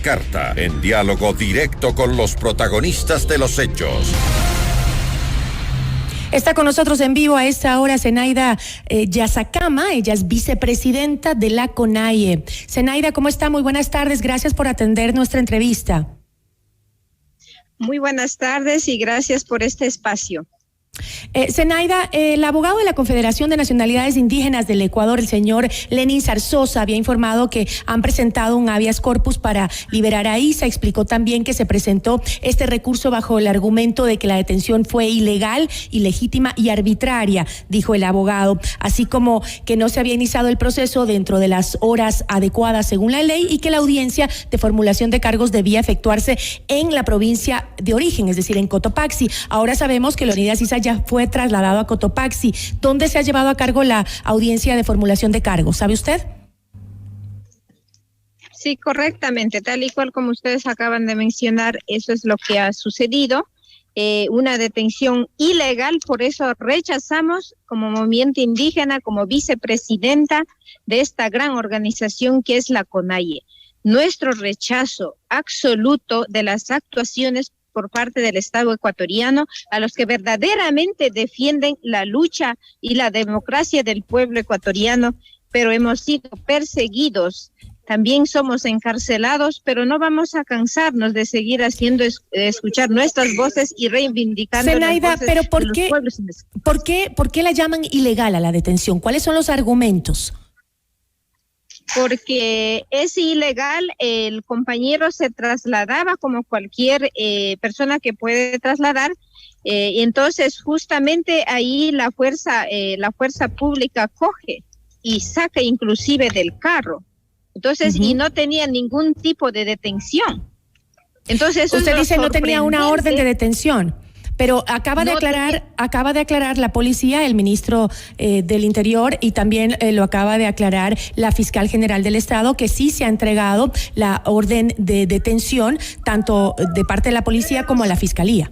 carta, en diálogo directo con los protagonistas de los hechos. Está con nosotros en vivo a esta hora Zenaida Yazacama, ella es vicepresidenta de la CONAIE. Zenaida, ¿cómo está? Muy buenas tardes, gracias por atender nuestra entrevista. Muy buenas tardes y gracias por este espacio. Zenaida, el abogado de la Confederación de Nacionalidades Indígenas del Ecuador, el señor Lenin Zarzosa, había informado que han presentado un habeas corpus para liberar a Isa. Explicó también que se presentó este recurso bajo el argumento de que la detención fue ilegal, ilegítima y arbitraria, dijo el abogado, así como que no se había iniciado el proceso dentro de las horas adecuadas según la ley y que la audiencia de formulación de cargos debía efectuarse en la provincia de origen, es decir, en Cotopaxi. Ahora sabemos que Leonidas Isa ya fue trasladado a Cotopaxi. ¿Dónde se ha llevado a cargo la audiencia de formulación de cargos? ¿Sabe usted? Sí, correctamente, tal y cual como ustedes acaban de mencionar, eso es lo que ha sucedido. Una detención ilegal, por eso rechazamos como movimiento indígena, como vicepresidenta de esta gran organización que es la CONAIE, nuestro rechazo absoluto de las actuaciones por parte del Estado ecuatoriano a los que verdaderamente defienden la lucha y la democracia del pueblo ecuatoriano, pero hemos sido perseguidos. También somos encarcelados, pero no vamos a cansarnos de seguir haciendo escuchar nuestras voces y reivindicando Zenaida, las voces pero de los pueblos. ¿por qué la llaman ilegal a la detención? ¿Cuáles son los argumentos? Porque es ilegal, el compañero se trasladaba como cualquier persona que puede trasladar, y entonces justamente ahí la fuerza pública coge y saca inclusive del carro. Entonces, y no tenía ningún tipo de detención. Entonces, eso usted dice no tenía una orden de detención. Pero acaba de aclarar la policía, el ministro del Interior, y también lo acaba de aclarar la fiscal general del Estado, que sí se ha entregado la orden de detención, tanto de parte de la policía como a la fiscalía.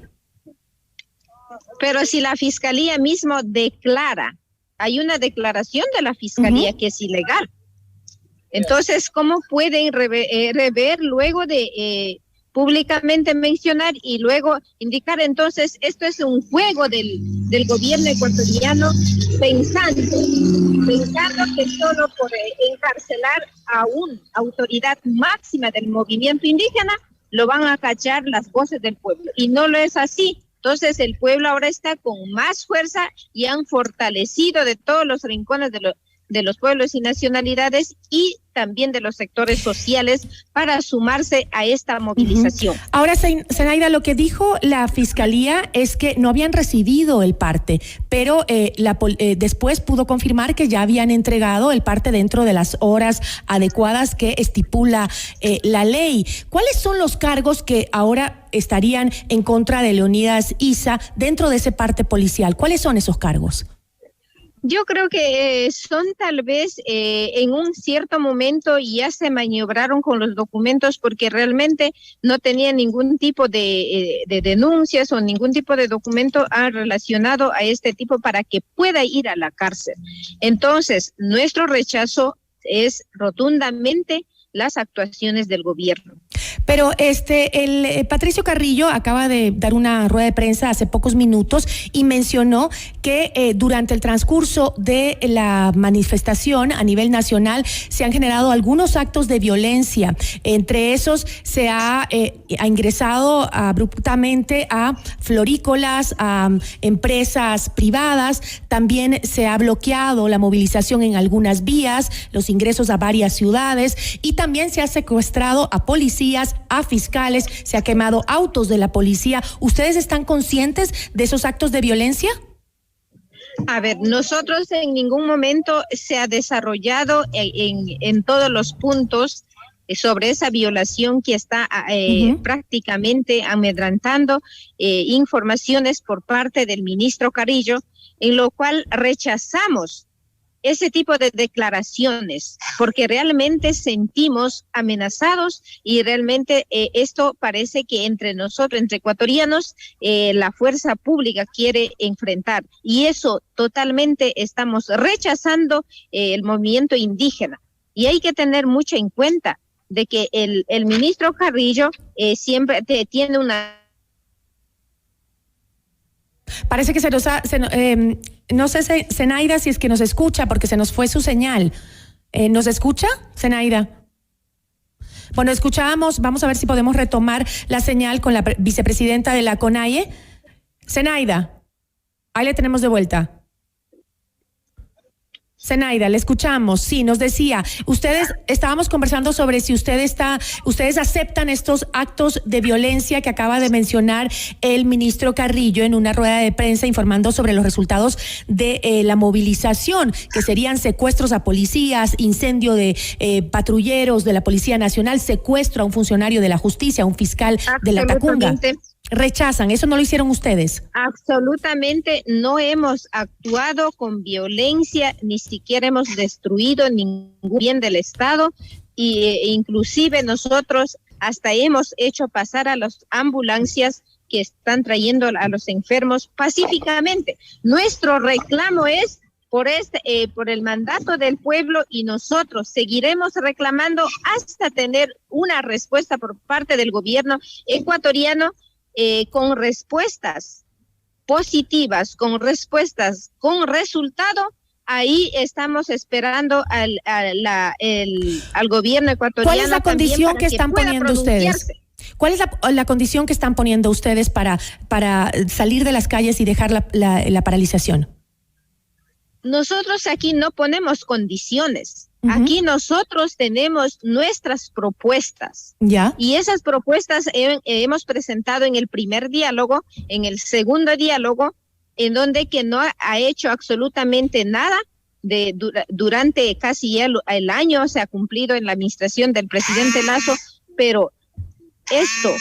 Pero si la fiscalía mismo declara, hay una declaración de la fiscalía que es ilegal. Entonces, ¿cómo pueden rever luego de públicamente mencionar y luego indicar? Entonces esto es un juego del gobierno ecuatoriano pensando que solo por encarcelar a una autoridad máxima del movimiento indígena lo van a cachar las voces del pueblo, y no lo es así. Entonces el pueblo ahora está con más fuerza y han fortalecido de todos los rincones de los pueblos y nacionalidades y también de los sectores sociales para sumarse a esta movilización. Ahora, Zenaida, lo que dijo la fiscalía es que no habían recibido el parte, pero después pudo confirmar que ya habían entregado el parte dentro de las horas adecuadas que estipula la ley. ¿Cuáles son los cargos que ahora estarían en contra de Leonidas Isa dentro de ese parte policial? ¿Cuáles son esos cargos? Yo creo que son tal vez en un cierto momento ya se maniobraron con los documentos porque realmente no tenían ningún tipo de denuncias o ningún tipo de documento relacionado a este tipo para que pueda ir a la cárcel. Entonces, nuestro rechazo es rotundamente las actuaciones del gobierno. Pero Patricio Carrillo acaba de dar una rueda de prensa hace pocos minutos y mencionó que durante el transcurso de la manifestación a nivel nacional se han generado algunos actos de violencia. Entre esos se ha ingresado abruptamente a florícolas, a empresas privadas. También se ha bloqueado la movilización en algunas vías, los ingresos a varias ciudades, y también se ha secuestrado a policías, a fiscales, se ha quemado autos de la policía. ¿Ustedes están conscientes de esos actos de violencia? A ver, nosotros en ningún momento se ha desarrollado en todos los puntos sobre esa violación que está prácticamente amedrantando informaciones por parte del ministro Carrillo, en lo cual rechazamos ese tipo de declaraciones, porque realmente sentimos amenazados y realmente esto parece que entre nosotros, entre ecuatorianos, la fuerza pública quiere enfrentar, y eso totalmente estamos rechazando el movimiento indígena. Y hay que tener mucho en cuenta de que el ministro Carrillo siempre tiene una... Parece que no sé, Zenaida, si es que nos escucha, porque se nos fue su señal. ¿Nos escucha, Zenaida? Bueno, escuchábamos, vamos a ver si podemos retomar la señal con la vicepresidenta de la CONAIE. Zenaida, ahí le tenemos de vuelta. Zenaida, le escuchamos. Sí, nos decía, estábamos conversando sobre si ustedes aceptan estos actos de violencia que acaba de mencionar el ministro Carrillo en una rueda de prensa informando sobre los resultados de la movilización, que serían secuestros a policías, incendio de patrulleros de la Policía Nacional, secuestro a un funcionario de la justicia, a un fiscal de la Tacunga. Rechazan, ¿eso no lo hicieron ustedes? Absolutamente no hemos actuado con violencia, ni siquiera hemos destruido ningún bien del Estado, e inclusive nosotros hasta hemos hecho pasar a las ambulancias que están trayendo a los enfermos pacíficamente. Nuestro reclamo es por el mandato del pueblo, y nosotros seguiremos reclamando hasta tener una respuesta por parte del gobierno ecuatoriano, con respuestas positivas, con respuestas con resultado. Ahí estamos esperando al gobierno ecuatoriano. ¿Cuál es la condición que están poniendo ustedes? ¿Cuál es la condición que están poniendo ustedes para salir de las calles y dejar la paralización? Nosotros aquí no ponemos condiciones. Aquí nosotros tenemos nuestras propuestas. ¿Ya? Y esas propuestas hemos presentado en el primer diálogo, en el segundo diálogo, en donde que no ha hecho absolutamente nada durante casi ya el año se ha cumplido en la administración del presidente Lasso, pero esto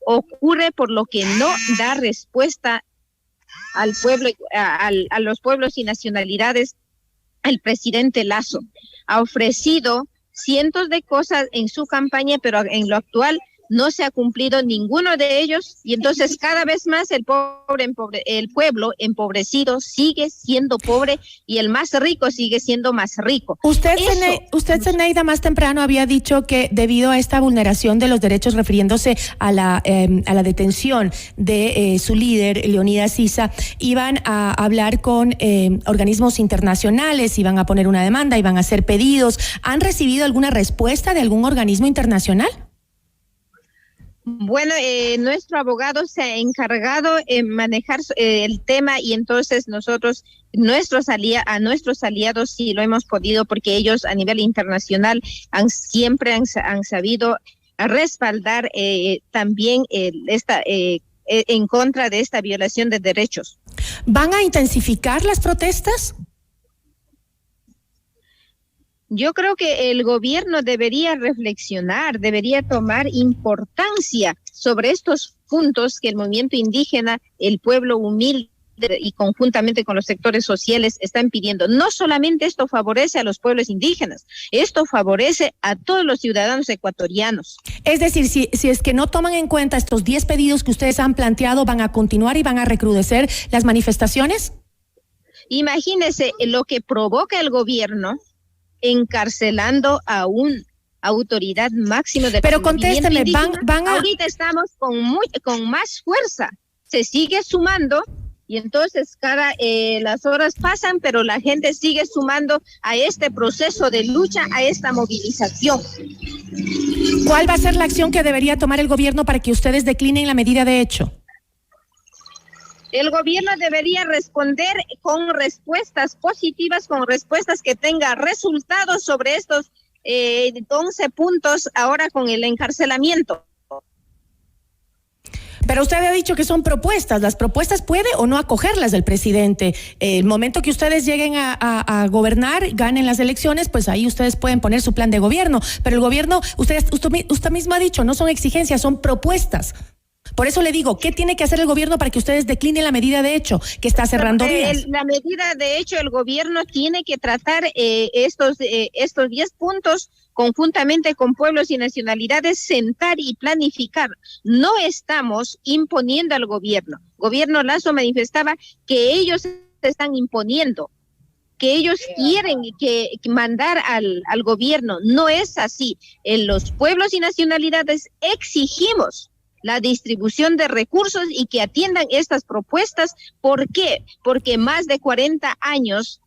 ocurre por lo que no da respuesta al pueblo, a los pueblos y nacionalidades. El presidente Lasso ha ofrecido cientos de cosas en su campaña, pero en lo actual no se ha cumplido ninguno de ellos, y entonces cada vez más el pueblo empobrecido sigue siendo pobre y el más rico sigue siendo más rico. Usted, Zenaida, más temprano había dicho que debido a esta vulneración de los derechos, refiriéndose a la detención de su líder, Leonidas Issa, iban a hablar con organismos internacionales, iban a poner una demanda, iban a hacer pedidos. ¿Han recibido alguna respuesta de algún organismo internacional? Bueno, nuestro abogado se ha encargado en manejar el tema, y entonces nosotros, a nuestros aliados sí lo hemos podido, porque ellos a nivel internacional siempre han sabido respaldar también en contra de esta violación de derechos. ¿Van a intensificar las protestas? Yo creo que el gobierno debería reflexionar, debería tomar importancia sobre estos puntos que el movimiento indígena, el pueblo humilde y conjuntamente con los sectores sociales están pidiendo. No solamente esto favorece a los pueblos indígenas, esto favorece a todos los ciudadanos ecuatorianos. Es decir, si es que no toman en cuenta estos 10 pedidos que ustedes han planteado, ¿van a continuar y van a recrudecer las manifestaciones? Imagínese lo que provoca el gobierno encarcelando a un autoridad máxima de... Pero contésteme, van a... Ahorita estamos con más fuerza, se sigue sumando, y entonces las horas pasan, pero la gente sigue sumando a este proceso de lucha, a esta movilización. ¿Cuál va a ser la acción que debería tomar el gobierno para que ustedes declinen la medida de hecho? El gobierno debería responder con respuestas positivas, con respuestas que tengan resultados sobre estos 11 puntos ahora con el encarcelamiento. Pero usted ha dicho que son propuestas. ¿Las propuestas puede o no acogerlas del presidente? El momento que ustedes lleguen a gobernar, ganen las elecciones, pues ahí ustedes pueden poner su plan de gobierno. Pero el gobierno, usted mismo ha dicho, no son exigencias, son propuestas. Por eso le digo, ¿qué tiene que hacer el gobierno para que ustedes declinen la medida de hecho que está cerrando vías? La medida de hecho, el gobierno tiene que tratar estos 10 puntos conjuntamente con pueblos y nacionalidades, sentar y planificar. No estamos imponiendo al gobierno. Gobierno Lasso manifestaba que ellos se están imponiendo. que ellos quieren que mandar al gobierno. No es así. En los pueblos y nacionalidades exigimos la distribución de recursos y que atiendan estas propuestas. ¿Por qué? Porque más de 40 años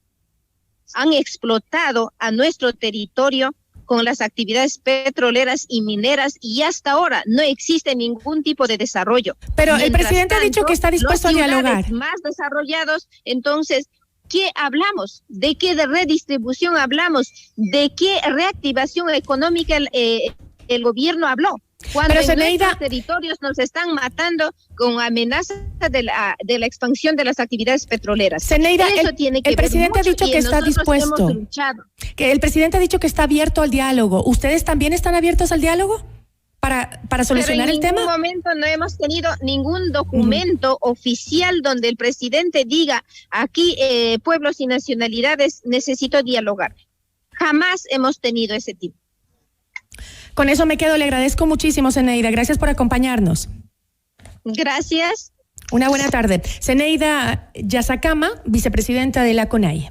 han explotado a nuestro territorio con las actividades petroleras y mineras y hasta ahora no existe ningún tipo de desarrollo. Pero el presidente ha dicho que está dispuesto a dialogar. Más desarrollados, entonces, ¿qué hablamos? ¿De qué de redistribución hablamos? ¿De qué reactivación económica el gobierno habló? Cuando pero en Zeneida, nuestros territorios nos están matando con amenazas de la expansión de las actividades petroleras. Zeneida, el presidente ha dicho que está dispuesto. Que el presidente ha dicho que está abierto al diálogo. ¿Ustedes también están abiertos al diálogo para solucionar el tema? En ningún momento no hemos tenido ningún documento oficial donde el presidente diga aquí pueblos y nacionalidades necesito dialogar. Jamás hemos tenido ese tipo. Con eso me quedo. Le agradezco muchísimo, Zeneida. Gracias por acompañarnos. Gracias. Una buena tarde. Zeneida Yazacama, vicepresidenta de la CONAIE.